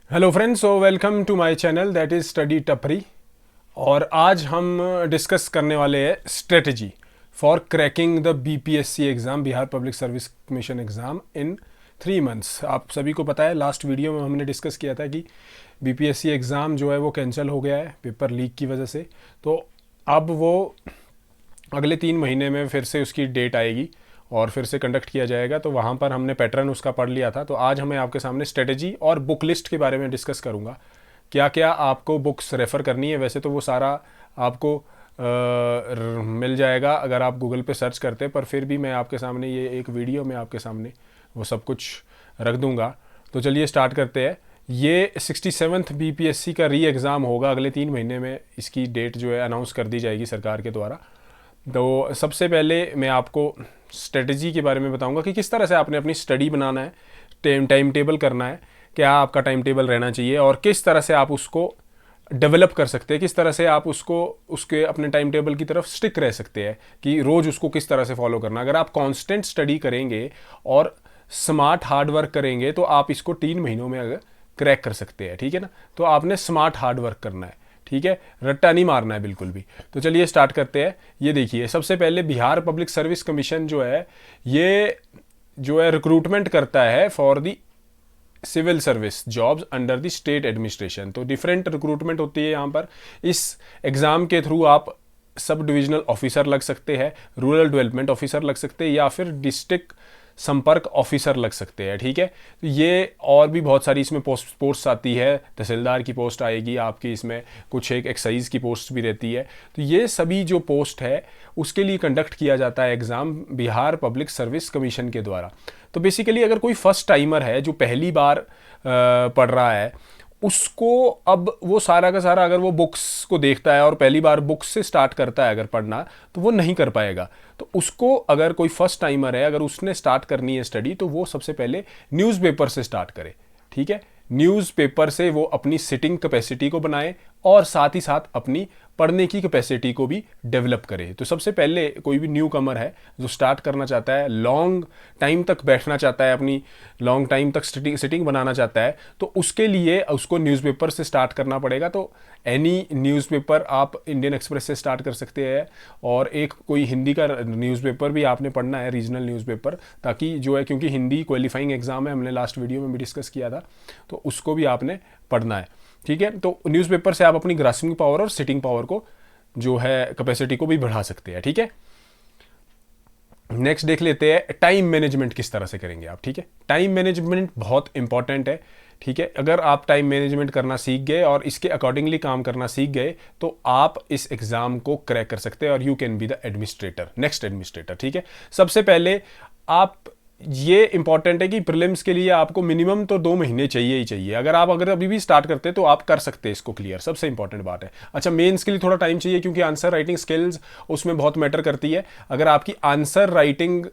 Hello friends, so welcome to my channel that is study Tapri. और आज हम discuss करने वाले हैं strategy for cracking the BPSC exam, Bihar public service commission exam in 3 months. आप सभी को पता है, लास्ट वीडियो में हमने डिस्कस किया था कि बीपीएससी एग्ज़ाम जो है वो कैंसिल हो गया है पेपर लीक की वजह से। तो अब वो अगले 3 महीने में फिर से उसकी डेट आएगी और फिर से कंडक्ट किया जाएगा। तो वहाँ पर हमने पैटर्न उसका पढ़ लिया था। तो आज हमें आपके सामने स्ट्रेटजी और बुक लिस्ट के बारे में डिस्कस करूँगा, क्या क्या आपको बुक्स रेफ़र करनी है। वैसे तो वो सारा आपको मिल जाएगा अगर आप गूगल पे सर्च करते हैं, पर फिर भी मैं आपके सामने ये एक वीडियो में आपके सामने वो सब कुछ रख दूँगा। तो चलिए स्टार्ट करते हैं। ये 67th बीपीएससी का री एग्ज़ाम होगा अगले 3 महीने में। इसकी डेट जो है अनाउंस कर दी जाएगी सरकार के द्वारा। तो सबसे पहले मैं आपको स्ट्रेटजी के बारे में बताऊंगा कि किस तरह से आपने अपनी स्टडी बनाना है, टाइम टेबल करना है, क्या आपका टाइम टेबल रहना चाहिए और किस तरह से आप उसको डेवलप कर सकते हैं, किस तरह से आप उसको उसके अपने टाइम टेबल की तरफ स्टिक रह सकते हैं कि रोज़ उसको किस तरह से फॉलो करना। अगर आप कांस्टेंट स्टडी करेंगे और स्मार्ट हार्ड वर्क करेंगे तो आप इसको 3 महीनों में अगर क्रैक कर सकते हैं, ठीक है ना। तो आपने स्मार्ट हार्ड वर्क करना है, ठीक है, रट्टा नहीं मारना है बिल्कुल भी। तो चलिए स्टार्ट करते हैं। ये देखिए, सबसे पहले बिहार पब्लिक सर्विस कमीशन जो है ये जो है रिक्रूटमेंट करता है for the civil service jobs under the state administration. तो डिफरेंट रिक्रूटमेंट होती है यहाँ पर। इस एग्ज़ाम के थ्रू आप सब डिविजनल ऑफिसर लग सकते हैं, रूरल डेवलपमेंट ऑफिसर लग सकते हैं या फिर डिस्ट्रिक्ट संपर्क ऑफिसर लग सकते हैं, ठीक है। तो ये और भी बहुत सारी इसमें पोस्ट आती है। तहसीलदार की पोस्ट आएगी आपकी, इसमें कुछ एक एक्साइज की पोस्ट भी रहती है। तो ये सभी जो पोस्ट है उसके लिए कंडक्ट किया जाता है exam Bihar public service commission के द्वारा। तो बेसिकली अगर कोई फर्स्ट टाइमर है जो पहली बार पढ़ रहा है, उसको अब वो सारा का सारा अगर वो बुक्स को देखता है और पहली बार बुक्स से स्टार्ट करता है अगर पढ़ना, तो वो नहीं कर पाएगा। तो उसको अगर कोई फर्स्ट टाइमर है, अगर उसने स्टार्ट करनी है स्टडी, तो वो सबसे पहले न्यूज़पेपर से स्टार्ट करे, ठीक है। न्यूज़पेपर से वो अपनी सिटिंग कैपेसिटी को बनाए और साथ ही साथ अपनी पढ़ने की कैपेसिटी को भी डेवलप करे। तो सबसे पहले कोई भी न्यू कमर है जो स्टार्ट करना चाहता है, लॉन्ग टाइम तक बैठना चाहता है, अपनी लॉन्ग टाइम तक सिटिंग बनाना चाहता है, तो उसके लिए उसको न्यूज़पेपर से स्टार्ट करना पड़ेगा। तो एनी न्यूज़पेपर आप इंडियन एक्सप्रेस से स्टार्ट कर सकते हैं और एक कोई हिंदी का न्यूज़पेपर भी आपने पढ़ना है, रीजनल न्यूज़पेपर, ताकि जो है, क्योंकि हिंदी क्वालिफाइंग एग्जाम है, हमने लास्ट वीडियो में भी डिस्कस किया था, तो उसको भी आपने पढ़ना है, ठीक है। तो न्यूज़पेपर से आप अपनी ग्रास्पिंग पावर और सिटिंग पावर को जो है कैपेसिटी को भी बढ़ा सकते हैं, ठीक है। नेक्स्ट देख लेते हैं टाइम मैनेजमेंट किस तरह से करेंगे आप, ठीक है। टाइम मैनेजमेंट बहुत इंपॉर्टेंट है, ठीक है। अगर आप टाइम मैनेजमेंट करना सीख गए और इसके अकॉर्डिंगली काम करना सीख गए तो आप इस एग्जाम को क्रैक कर सकते हैं और you can be the administrator, next administrator, ठीक है। सबसे पहले आप, ये इंपॉर्टेंट है कि प्रीलिम्स के लिए आपको मिनिमम तो 2 महीने चाहिए ही चाहिए। अगर अभी भी स्टार्ट करते हैं तो आप कर सकते हैं इसको क्लियर, सबसे इंपॉर्टेंट बात है। अच्छा, मेंस के लिए थोड़ा टाइम चाहिए क्योंकि आंसर राइटिंग स्किल्स उसमें बहुत मैटर करती है। अगर आपकी आंसर राइटिंग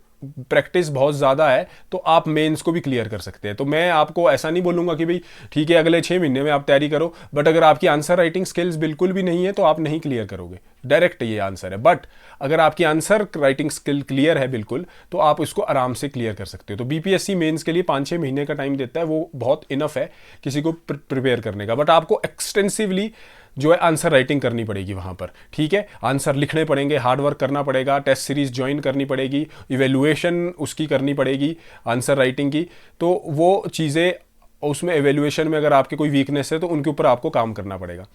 प्रैक्टिस बहुत ज़्यादा है तो आप मेंस को भी क्लियर कर सकते हैं। तो मैं आपको ऐसा नहीं बोलूँगा कि भाई ठीक है अगले 6 महीने में आप तैयारी करो, बट अगर आपकी आंसर राइटिंग स्किल्स बिल्कुल भी नहीं है तो आप नहीं क्लियर करोगे, डायरेक्ट ये आंसर है। बट अगर आपकी आंसर राइटिंग स्किल क्लियर है बिल्कुल, तो आप इसको आराम से क्लियर कर सकते हो। तो बीपीएससी मेंस के लिए 5-6 महीने का टाइम देता है, वो बहुत इनफ है किसी को प्रिपेयर करने का। बट आपको एक्सटेंसिवली जो है आंसर राइटिंग करनी पड़ेगी वहाँ पर, ठीक है। आंसर लिखने पड़ेंगे, हार्ड वर्क करना पड़ेगा, टेस्ट सीरीज ज्वाइन करनी पड़ेगी, इवेल्युएशन उसकी करनी पड़ेगी आंसर राइटिंग की। तो वो चीज़ें उसमें एवेल्युएशन में अगर आपके कोई वीकनेस है तो उनके ऊपर आपको काम करना पड़ेगा।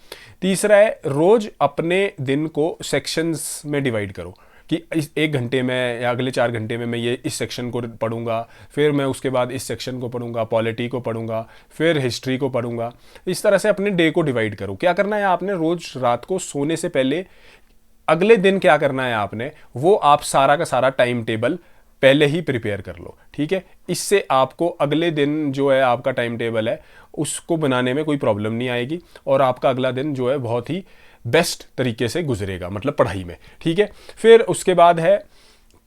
तीसरा है, रोज़ अपने दिन को सेक्शंस में डिवाइड करो कि इस 1 घंटे में या अगले 4 घंटे में मैं ये इस सेक्शन को पढ़ूंगा, फिर मैं उसके बाद इस सेक्शन को पढ़ूंगा, पॉलिटी को पढ़ूंगा, फिर हिस्ट्री को पढ़ूंगा। इस तरह से अपने डे को डिवाइड करो। क्या करना है आपने, रोज़ रात को सोने से पहले अगले दिन क्या करना है आपने, वो आप सारा का सारा टाइम टेबल पहले ही प्रिपेयर कर लो, ठीक है। इससे आपको अगले दिन जो है आपका टाइम टेबल है उसको बनाने में कोई प्रॉब्लम नहीं आएगी और आपका अगला दिन जो है बहुत ही बेस्ट तरीके से गुजरेगा, मतलब पढ़ाई में, ठीक है। फिर उसके बाद है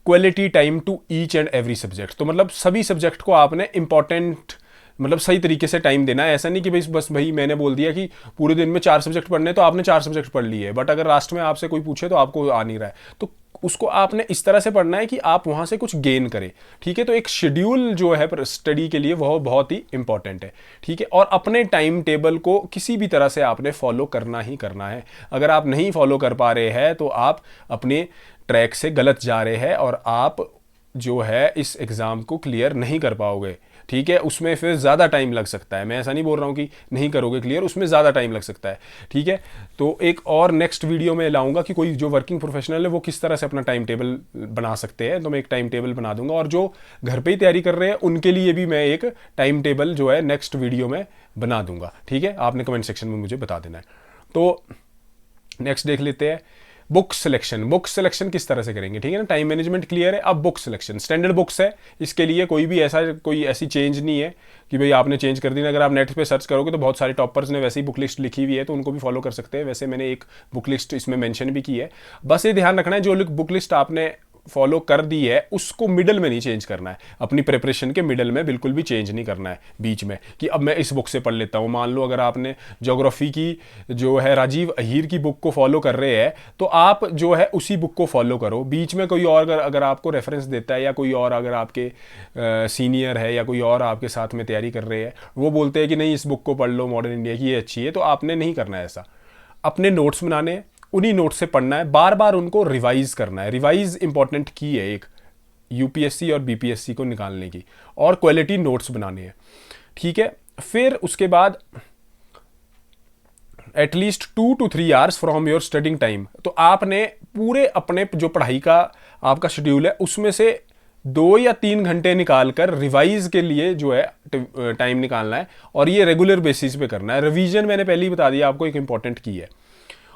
quality time to each and every subject. तो मतलब सभी सब्जेक्ट को आपने इंपॉर्टेंट, मतलब सही तरीके से टाइम देना है। ऐसा नहीं कि भाई बस भाई मैंने बोल दिया कि पूरे दिन में 4 सब्जेक्ट पढ़ने तो आपने 4 सब्जेक्ट पढ़ लिए, बट अगर लास्ट में आपसे कोई पूछे तो आपको आ नहीं रहा है, तो उसको आपने इस तरह से पढ़ना है कि आप वहाँ से कुछ गेन करें, ठीक है। तो एक शेड्यूल जो है स्टडी के लिए वह बहुत ही इंपॉर्टेंट है, ठीक है। और अपने टाइम टेबल को किसी भी तरह से आपने फॉलो करना ही करना है। अगर आप नहीं फॉलो कर पा रहे हैं तो आप अपने ट्रैक से गलत जा रहे हैं और आप जो है इस एग्ज़ाम को क्लियर नहीं कर पाओगे, ठीक है। उसमें फिर ज़्यादा टाइम लग सकता है। मैं ऐसा नहीं बोल रहा हूँ कि नहीं करोगे क्लियर, उसमें ज़्यादा टाइम लग सकता है, ठीक है। तो एक और नेक्स्ट वीडियो में लाऊंगा कि कोई जो वर्किंग प्रोफेशनल है वो किस तरह से अपना टाइम टेबल बना सकते हैं। तो मैं एक टाइम टेबल बना दूंगा, और जो घर पे ही तैयारी कर रहे हैं उनके लिए भी मैं एक टाइम टेबल जो है नेक्स्ट वीडियो में बना दूंगा, ठीक है। आपने कमेंट सेक्शन में मुझे बता देना है। तो नेक्स्ट देख लेते हैं बुक सिलेक्शन। बुक सिलेक्शन किस तरह से करेंगे, ठीक है ना। टाइम मैनेजमेंट क्लियर है। अब बुक सिलेक्शन स्टैंडर्ड बुक्स है, इसके लिए कोई ऐसी चेंज नहीं है कि भाई आपने चेंज कर दी ना। अगर आप नेट पे सर्च करोगे तो बहुत सारे टॉपर्स ने वैसे ही बुक लिस्ट लिखी हुई है, तो उनको भी फॉलो कर सकते हैं। वैसे मैंने एक बुक लिस्ट इसमें मेंशन भी की है। बस ये ध्यान रखना है जो बुक लिस्ट आपने फॉलो कर दी है उसको मिडल में नहीं चेंज करना है। अपनी प्रिपरेशन के मिडल में बिल्कुल भी चेंज नहीं करना है बीच में कि अब मैं इस बुक से पढ़ लेता हूँ। मान लो अगर आपने ज्योग्राफी की जो है राजीव अहीर की बुक को फॉलो कर रहे हैं तो आप जो है उसी बुक को फॉलो करो। बीच में कोई और अगर आपको रेफरेंस देता है या कोई और अगर आपके सीनियर है या कोई और आपके साथ में तैयारी कर रहे हैं वो बोलते हैं कि नहीं इस बुक को पढ़ लो, मॉडर्न इंडिया की ये अच्छी है, तो आपने नहीं करना है ऐसा। अपने नोट्स बनाने हैं, उन्हीं नोट से पढ़ना है, बार बार उनको रिवाइज करना है। रिवाइज इंपॉर्टेंट की है एक यूपीएससी और बीपीएससी को निकालने की, और क्वालिटी नोट्स बनाने हैं, ठीक है। फिर उसके बाद at least 2 to 3 hours from your studying time. तो आपने पूरे अपने जो पढ़ाई का आपका शेड्यूल है उसमें से 2 या 3 घंटे निकाल कर रिवाइज के लिए जो है टाइम निकालना है, और ये रेगुलर बेसिस पे करना है। रिवीजन मैंने पहले ही बता दिया आपको एक इंपॉर्टेंट की है।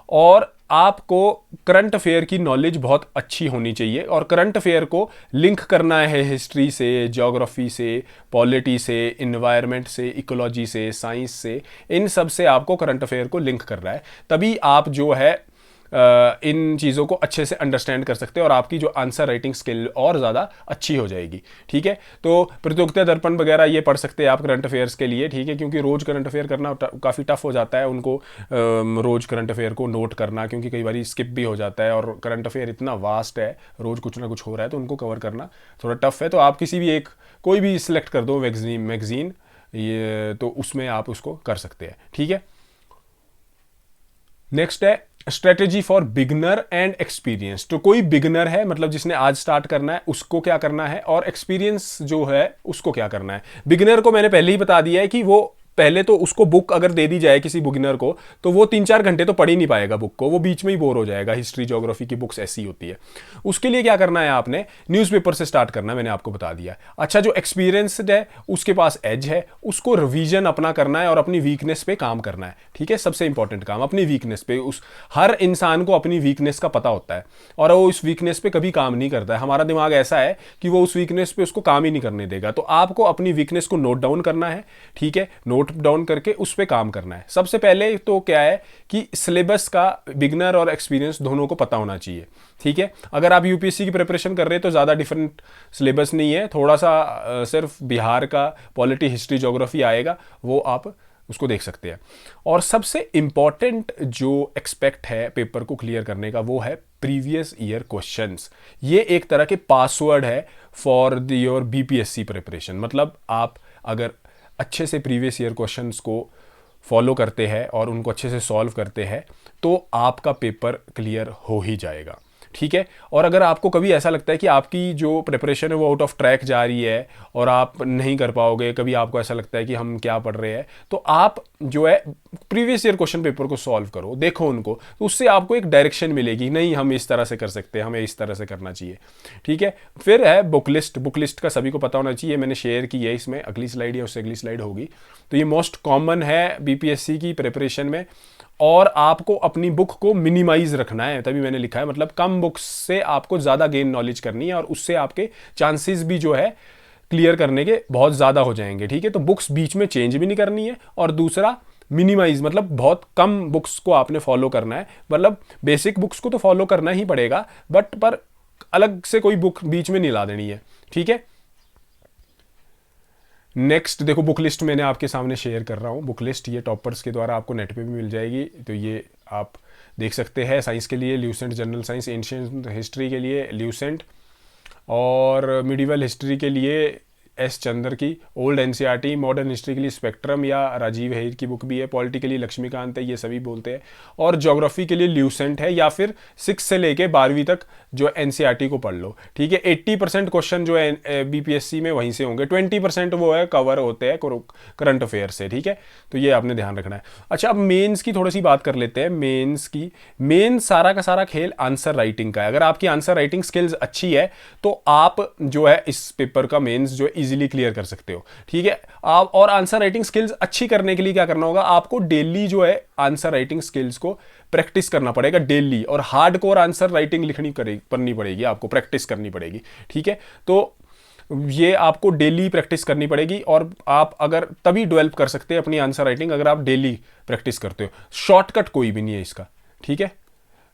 और आपको करंट अफेयर की नॉलेज बहुत अच्छी होनी चाहिए, और करंट अफेयर को लिंक करना है हिस्ट्री से, ज्योग्राफी से, पॉलिटी से, इन्वायरमेंट से, इकोलॉजी से, साइंस से। इन सब से आपको करंट अफेयर को लिंक करना है, तभी आप जो है इन चीज़ों को अच्छे से अंडरस्टैंड कर सकते हैं और आपकी जो आंसर राइटिंग स्किल और ज़्यादा अच्छी हो जाएगी, ठीक है। तो प्रतियोगिता दर्पण वगैरह ये पढ़ सकते हैं आप करंट अफेयर्स के लिए, ठीक है, क्योंकि रोज़ करंट अफेयर करना काफ़ी टफ हो जाता है उनको, रोज़ करंट अफेयर को नोट करना, क्योंकि कई बार स्किप भी हो जाता है और करंट अफेयर इतना वास्ट है, रोज़ कुछ ना कुछ हो रहा है, तो उनको कवर करना थोड़ा टफ है। तो आप किसी भी एक कोई भी सिलेक्ट कर दो मैगजीन ये, तो उसमें आप उसको कर सकते हैं, ठीक है। नेक्स्ट है strategy for beginner and experience. तो कोई बिगनर है मतलब जिसने आज स्टार्ट करना है उसको क्या करना है, और एक्सपीरियंस जो है उसको क्या करना है। बिगनर को मैंने पहले ही बता दिया है कि वो पहले तो उसको बुक अगर दे दी जाए किसी बिगिनर को तो वो 3-4 घंटे तो पढ़ ही नहीं पाएगा बुक को, वो बीच में ही बोर हो जाएगा। हिस्ट्री ज्योग्राफी की बुक्स ऐसी होती है। उसके लिए क्या करना है, आपने न्यूज़पेपर से स्टार्ट करना है, मैंने आपको बता दिया। अच्छा, जो एक्सपीरियंसड है उसके पास एज है, उसको रिवीजन अपना करना है और अपनी वीकनेस पे काम करना है, ठीक है। सबसे इंपॉर्टेंट काम अपनी वीकनेस पे। उस हर इंसान को अपनी वीकनेस का पता होता है और वो उस वीकनेस पे कभी काम नहीं करता है। हमारा दिमाग ऐसा है कि वो उस वीकनेस पे उसको काम ही नहीं करने देगा। तो आपको अपनी वीकनेस को नोट डाउन करना है, ठीक है, नोट डाउन करके उस पर काम करना है। सबसे पहले तो क्या है कि सिलेबस का बिगनर और एक्सपीरियंस दोनों को पता होना चाहिए, ठीक है। अगर आप यूपीएससी की प्रिपरेशन कर रहे हैं तो ज़्यादा डिफरेंट सिलेबस नहीं है, थोड़ा सा सिर्फ बिहार का पॉलिटी, हिस्ट्री, ज्योग्राफी आएगा, वो आप उसको देख सकते हैं। और सबसे इंपॉर्टेंट जो एक्सपेक्ट है पेपर को क्लियर करने का वो है प्रीवियस ईयर क्वेश्चंस। ये एक तरह के पासवर्ड है फॉर योर बीपीएससी प्रिपरेशन। मतलब आप अगर अच्छे से प्रीवियस ईयर क्वेश्चंस को फॉलो करते हैं और उनको अच्छे से सॉल्व करते हैं तो आपका पेपर क्लियर हो ही जाएगा, ठीक है। और अगर आपको कभी ऐसा लगता है कि आपकी जो प्रिपरेशन है वो आउट ऑफ ट्रैक जा रही है और आप नहीं कर पाओगे, कभी आपको ऐसा लगता है कि हम क्या पढ़ रहे हैं, तो आप जो है प्रीवियस ईयर क्वेश्चन पेपर को सॉल्व करो, देखो उनको, तो उससे आपको एक डायरेक्शन मिलेगी, नहीं हम इस तरह से कर सकते हैं, हमें इस तरह से करना चाहिए, ठीक है। फिर है बुक लिस्ट। बुक लिस्ट का सभी को पता होना चाहिए, मैंने शेयर की है इसमें, अगली स्लाइड या उससे अगली स्लाइड होगी। तो ये मोस्ट कॉमन है बीपीएससी की प्रिपरेशन में, और आपको अपनी बुक को मिनिमाइज रखना है, तभी मैंने लिखा है। मतलब कम बुक्स से आपको ज़्यादा गेन नॉलेज करनी है और उससे आपके चांसेस भी जो है क्लियर करने के बहुत ज़्यादा हो जाएंगे, ठीक है। तो बुक्स बीच में चेंज भी नहीं करनी है, और दूसरा मिनिमाइज मतलब बहुत कम बुक्स को आपने फॉलो करना है। मतलब बेसिक बुक्स को तो फॉलो करना ही पड़ेगा, पर अलग से कोई बुक बीच में नहीं ला देनी है, ठीक है। नेक्स्ट देखो, बुक लिस्ट मैंने आपके सामने शेयर कर रहा हूँ। बुक लिस्ट ये टॉपर्स के द्वारा आपको नेट पे भी मिल जाएगी, तो ये आप देख सकते हैं। साइंस के लिए Lucent, general science, ancient history के लिए ल्यूसेंट, और मिडिवल हिस्ट्री के लिए एस चंद्र की, ओल्ड एनसीईआरटी, मॉडर्न हिस्ट्री के लिए स्पेक्ट्रम या राजीव हेर की बुक भी है, पॉलिटी के लिए लक्ष्मीकांत है, ये सभी बोलते हैं, और ज्योग्राफी के लिए ल्यूसेंट है, या फिर 6 से लेके 12वीं तक जो एनसीईआरटी को पढ़ लो, ठीक है। 80% क्वेश्चन जो है बीपीएससी में वहीं से होंगे, 20% वो है कवर होते हैं करंट अफेयर से, ठीक है। तो ये आपने ध्यान रखना है। अच्छा, अब मेंस की थोड़ी सी बात कर लेते हैं। मेंस की, मेंस सारा का सारा खेल आंसर राइटिंग का है। अगर आपकी आंसर राइटिंग स्किल्स अच्छी है तो आप जो है इस पेपर का मेंस जो है इजीली क्लियर कर सकते हो, ठीक है। आप और आंसर राइटिंग स्किल्स अच्छी करने के लिए क्या करना होगा, आपको डेली जो है आंसर राइटिंग स्किल्स को प्रैक्टिस करना पड़ेगा डेली, और हार्डकोर आंसर राइटिंग करनी पड़ेगी, आपको प्रैक्टिस करनी पड़ेगी, ठीक है। तो ये आपको डेली प्रैक्टिस करनी पड़ेगी, और आप अगर तभी डेवलप कर सकते हैं अपनी आंसर राइटिंग, अगर आप डेली प्रैक्टिस करते हो। शॉर्टकट कोई भी नहीं है इसका, ठीक है।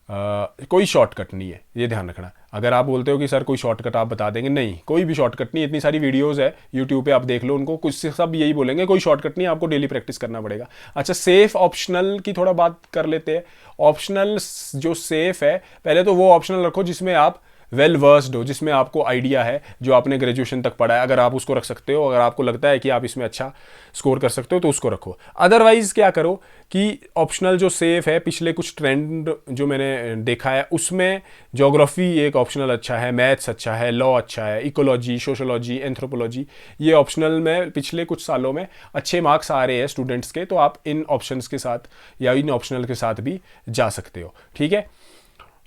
कोई शॉर्टकट नहीं है, ये ध्यान रखना। अगर आप बोलते हो कि सर कोई शॉर्टकट आप बता देंगे, नहीं, कोई भी शॉर्टकट नहीं। इतनी सारी वीडियोस है यूट्यूब पे, आप देख लो उनको, कुछ सब यही बोलेंगे कोई शॉर्टकट नहीं, आपको डेली प्रैक्टिस करना पड़ेगा। अच्छा, सेफ ऑप्शनल की थोड़ा बात कर लेते हैं। ऑप्शनल जो सेफ है, पहले तो वो ऑप्शनल रखो जिसमें आप वेल वर्स्ड हो, जिसमें आपको आइडिया है, जो आपने ग्रेजुएशन तक पढ़ा है, अगर आप उसको रख सकते हो। अगर आपको लगता है कि आप इसमें अच्छा स्कोर कर सकते हो तो उसको रखो। अदरवाइज क्या करो कि ऑप्शनल जो सेफ है, पिछले कुछ ट्रेंड जो मैंने देखा है उसमें ज्योग्राफी एक ऑप्शनल अच्छा है, मैथ्स अच्छा है, लॉ अच्छा है, इकोलॉजी, सोशोलॉजी, एंथ्रोपोलॉजी, ये ऑप्शनल में पिछले कुछ सालों में अच्छे मार्क्स आ रहे हैं स्टूडेंट्स के, तो आप इन ऑप्शंस के साथ या इन ऑप्शनल के साथ भी जा सकते हो, ठीक है।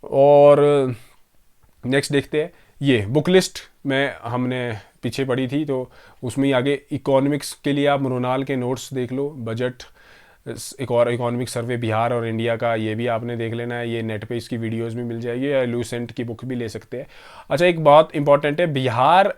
और नेक्स्ट देखते हैं, ये बुक लिस्ट में हमने पीछे पढ़ी थी, तो उसमें ही आगे इकोनॉमिक्स के लिए आप मृणाल के नोट्स देख लो, बजट, एक और इकोनॉमिक सर्वे बिहार और इंडिया का, ये भी आपने देख लेना है, ये नेट पे इसकी वीडियोस भी मिल जाएगी, या लूसेंट की बुक भी ले सकते हैं। अच्छा, एक बात इंपॉर्टेंट है, बिहार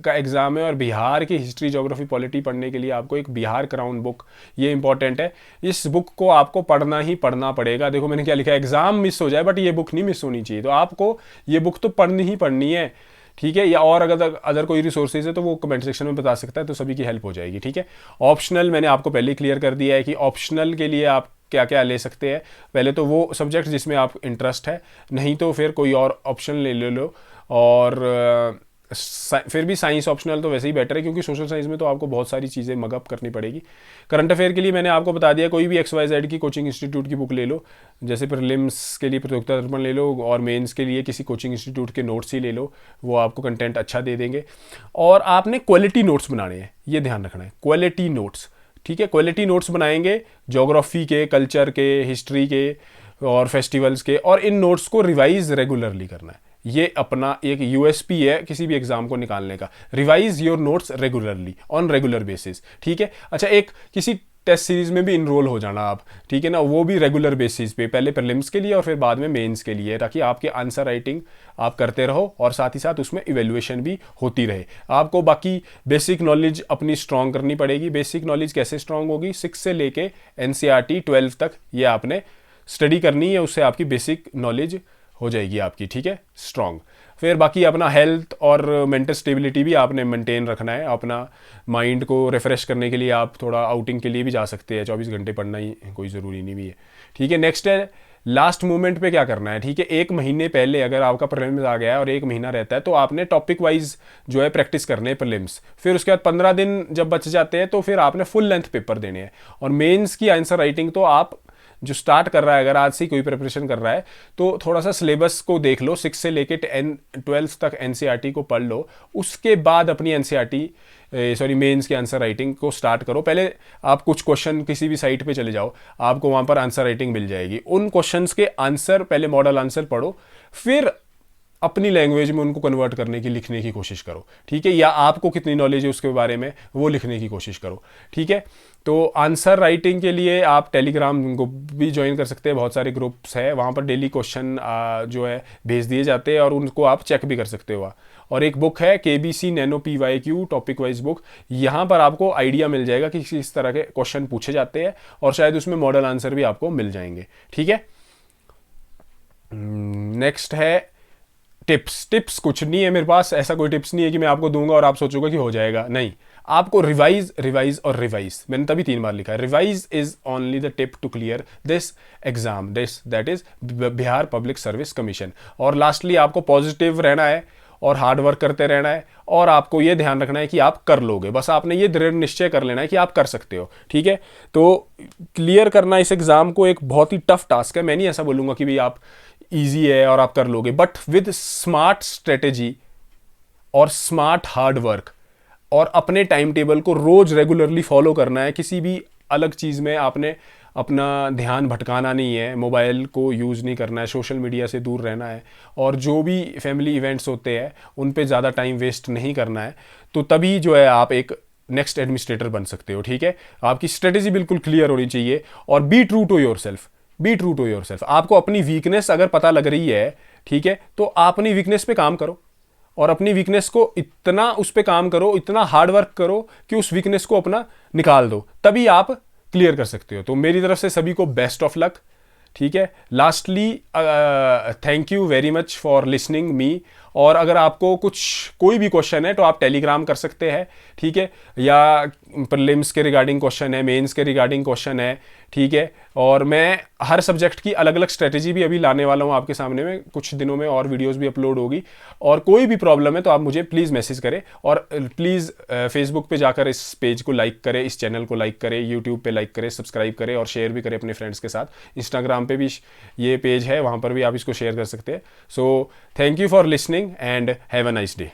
का एग्जाम है और बिहार की हिस्ट्री, ज्योग्राफी, पॉलिटी पढ़ने के लिए आपको एक बिहार क्राउन बुक, ये इंपॉर्टेंट है। इस बुक को आपको पढ़ना ही पढ़ना पड़ेगा। देखो मैंने क्या लिखा है, एग्जाम मिस हो जाए बट ये बुक नहीं मिस होनी चाहिए, तो आपको ये बुक तो पढ़नी ही पढ़नी है, ठीक है। या और अगर कोई रिसोर्सेज है तो वो कमेंट सेक्शन में बता सकता है, तो सभी की हेल्प हो जाएगी, ठीक है। ऑप्शनल मैंने आपको पहले क्लियर कर दिया है कि ऑप्शनल के लिए आप क्या क्या ले सकते हैं। पहले तो वो सब्जेक्ट जिसमें आप इंटरेस्ट है, नहीं तो फिर कोई और ऑप्शन ले लो। और फिर भी साइंस ऑप्शनल तो वैसे ही बेटर है, क्योंकि सोशल साइंस में तो आपको बहुत सारी चीज़ें मगअप करनी पड़ेगी। करंट अफेयर के लिए मैंने आपको बता दिया, कोई भी XYZ की कोचिंग इंस्टीट्यूट की बुक ले लो, जैसे प्रीलिम्स के लिए प्रतियोगिता दर्पण ले लो, और मेंस के लिए किसी कोचिंग इंस्टीट्यूट के नोट्स ही ले लो, वो आपको कंटेंट अच्छा दे देंगे। और आपने क्वालिटी नोट्स बनाने हैं, ये ध्यान रखना है, क्वालिटी नोट्स, ठीक है। क्वालिटी नोट्स बनाएंगे ज्योग्राफी के, कल्चर के, हिस्ट्री के और फेस्टिवल्स के, और इन नोट्स को रिवाइज रेगुलरली करना है। ये अपना एक यूएसपी है किसी भी एग्जाम को निकालने का, revise your notes regularly on regular basis, ठीक है। अच्छा, एक किसी टेस्ट सीरीज में भी इनरोल हो जाना आप, ठीक है ना, वो भी रेगुलर बेसिस पे, पहले प्रीलिम्स के लिए और फिर बाद में मेंस के लिए, ताकि आपके आंसर राइटिंग आप करते रहो और साथ ही साथ उसमें इवेल्युएशन भी होती रहे। आपको बाकी बेसिक नॉलेज अपनी स्ट्रांग करनी पड़ेगी। बेसिक नॉलेज कैसे स्ट्रांग होगी, 6 से लेके एनसीईआरटी 12 तक ये आपने स्टडी करनी है, उससे आपकी बेसिक नॉलेज हो जाएगी आपकी, ठीक है, स्ट्रांग। फिर बाकी अपना हेल्थ और मेंटल स्टेबिलिटी भी आपने मेंटेन रखना है। अपना माइंड को रिफ्रेश करने के लिए आप थोड़ा आउटिंग के लिए भी जा सकते हैं, 24 घंटे पढ़ना ही कोई ज़रूरी नहीं भी है, ठीक है। नेक्स्ट है लास्ट मोमेंट पे क्या करना है, ठीक है। 1 महीने पहले अगर आपका प्रीलिम्स आ गया है और 1 महीना रहता है, तो आपने टॉपिक वाइज जो है प्रैक्टिस करने हैं प्रीलिम्स। फिर उसके बाद 15 दिन जब बच जाते हैं तो फिर आपने फुल लेंथ पेपर देने हैं। और मेंस की आंसर राइटिंग तो आप जो स्टार्ट कर रहा है, अगर आज से कोई प्रिपरेशन कर रहा है, तो थोड़ा सा सिलेबस को देख लो, 6 से लेके 12 तक एनसीईआरटी को पढ़ लो। उसके बाद अपनी मेंस के आंसर राइटिंग को स्टार्ट करो। पहले आप कुछ क्वेश्चन किसी भी साइट पे चले जाओ, आपको वहाँ पर आंसर राइटिंग मिल जाएगी। उन क्वेश्चंस के आंसर पहले मॉडल आंसर पढ़ो, फिर अपनी लैंग्वेज में उनको कन्वर्ट करने की, लिखने की कोशिश करो, ठीक है। या आपको कितनी नॉलेज है उसके बारे में वो लिखने की कोशिश करो, ठीक है। तो आंसर राइटिंग के लिए आप टेलीग्राम ग्रुप भी ज्वाइन कर सकते हैं, बहुत सारे ग्रुप्स है, वहाँ पर डेली क्वेश्चन जो है भेज दिए जाते हैं और उनको आप चेक भी कर सकते हो। और एक बुक है KBC nano PYQ topic wise book, यहाँ पर आपको आइडिया मिल जाएगा कि किस तरह के क्वेश्चन पूछे जाते हैं, और शायद उसमें मॉडल आंसर भी आपको मिल जाएंगे, ठीक है। नेक्स्ट है टिप्स कुछ नहीं है मेरे पास, ऐसा कोई टिप्स नहीं है कि मैं आपको दूंगा और आप सोचोगे कि हो जाएगा, नहीं। आपको रिवाइज रिवाइज और रिवाइज, मैंने तभी 3 बार लिखा है। Revise is only the tip to clear this exam, this that is Bihar public service commission. और लास्टली आपको पॉजिटिव रहना है और हार्ड वर्क करते रहना है, और आपको ये ध्यान रखना है कि आप कर लोगे। बस आपने ये दृढ़ निश्चय कर लेना है कि आप कर सकते हो, ठीक है। तो क्लियर करना इस एग्ज़ाम को एक बहुत ही टफ टास्क है। मैं नहीं ऐसा बोलूँगा कि भाई आप ईजी है और आप कर लोगे, बट विद स्मार्ट स्ट्रेटेजी और स्मार्ट हार्ड वर्क और अपने टाइम टेबल को रोज़ रेगुलरली फॉलो करना है। किसी भी अलग चीज़ में आपने अपना ध्यान भटकाना नहीं है, मोबाइल को यूज़ नहीं करना है, सोशल मीडिया से दूर रहना है, और जो भी फैमिली इवेंट्स होते हैं उन पे ज़्यादा टाइम वेस्ट नहीं करना है। तो तभी जो है आप एक नेक्स्ट एडमिनिस्ट्रेटर बन सकते हो, ठीक है। आपकी स्ट्रेटेजी बिल्कुल क्लियर होनी चाहिए, और be true to yourself, be true to yourself. आपको अपनी वीकनेस अगर पता लग रही है, ठीक है, तो आप अपनी वीकनेस पे काम करो, और अपनी वीकनेस को इतना उस पर काम करो, इतना हार्ड वर्क करो कि उस वीकनेस को अपना निकाल दो, तभी आप क्लियर कर सकते हो। तो मेरी तरफ से सभी को बेस्ट ऑफ लक, ठीक है। Lastly thank you very much for listening me. और अगर आपको कोई भी क्वेश्चन है तो आप टेलीग्राम कर सकते हैं, ठीक है, या प्रीलिम्स के रिगार्डिंग क्वेश्चन है, मेंस के रिगार्डिंग क्वेश्चन है, ठीक है। और मैं हर सब्जेक्ट की अलग अलग स्ट्रेटेजी भी अभी लाने वाला हूँ आपके सामने में, कुछ दिनों में और वीडियोस भी अपलोड होगी। और कोई भी प्रॉब्लम है तो आप मुझे प्लीज़ मैसेज करें, और प्लीज़ फेसबुक पे जाकर इस पेज को लाइक करें, इस चैनल को लाइक करें, यूट्यूब पे लाइक करें, सब्सक्राइब करें, और शेयर भी करें अपने फ्रेंड्स के साथ। इंस्टाग्राम पे भी ये पेज है, वहाँ पर भी आप इसको शेयर कर सकते हैं। So thank you for listening and have a nice day.